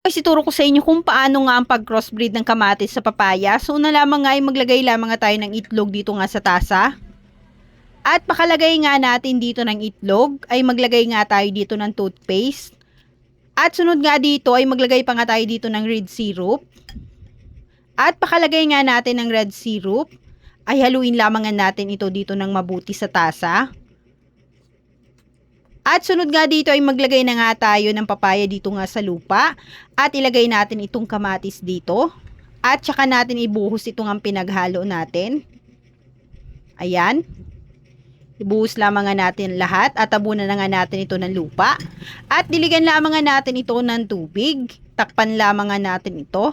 Guys, ituro ko sa inyo kung paano nga ang pag-crossbreed ng kamatis sa papaya. So, una lamang nga ay maglagay lamang nga tayo ng itlog dito nga sa tasa. At pakalagay nga natin dito ng itlog, ay maglagay nga tayo dito ng toothpaste. At sunod nga dito ay maglagay pa nga tayo dito ng red syrup. At pakalagay nga natin ng red syrup, ay haluin lamang nga natin ito dito ng mabuti sa tasa. At sunod nga dito ay maglagay na nga tayo ng papaya dito nga sa lupa. At ilagay natin itong kamatis dito. At saka natin ibuhos itong ang pinaghalo natin. Ayan. Ibuhos lamang nga natin lahat at tabunan na nga natin ito ng lupa. At diligan lamang nga natin ito ng tubig. Takpan lamang nga natin ito.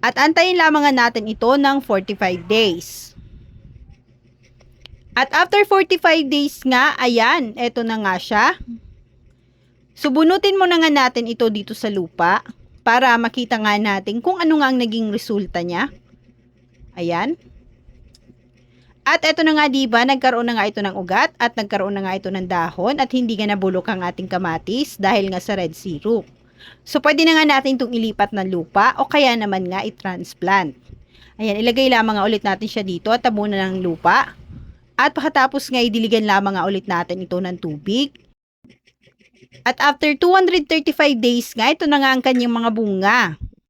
At antayin lamang nga natin ito ng 45 days. At after 45 days nga, ayan, eto na nga siya. Subunutin mo na nga natin ito dito sa lupa para makita nga natin kung ano nga ang naging resulta niya. Ayan. At eto na nga diba, nagkaroon na nga ito ng ugat at nagkaroon na nga ito ng dahon at hindi nga nabulok ang ating kamatis dahil nga sa red syrup. So pwede na nga natin itong ilipat ng lupa o kaya naman nga i-transplant. Ayan, ilagay lamang nga ulit natin siya dito at tabunan ng lupa. At pagkatapos nga idiligan lamang nga ulit natin ito ng tubig. At after 235 days nga, ito na nga ang kanyang mga bunga.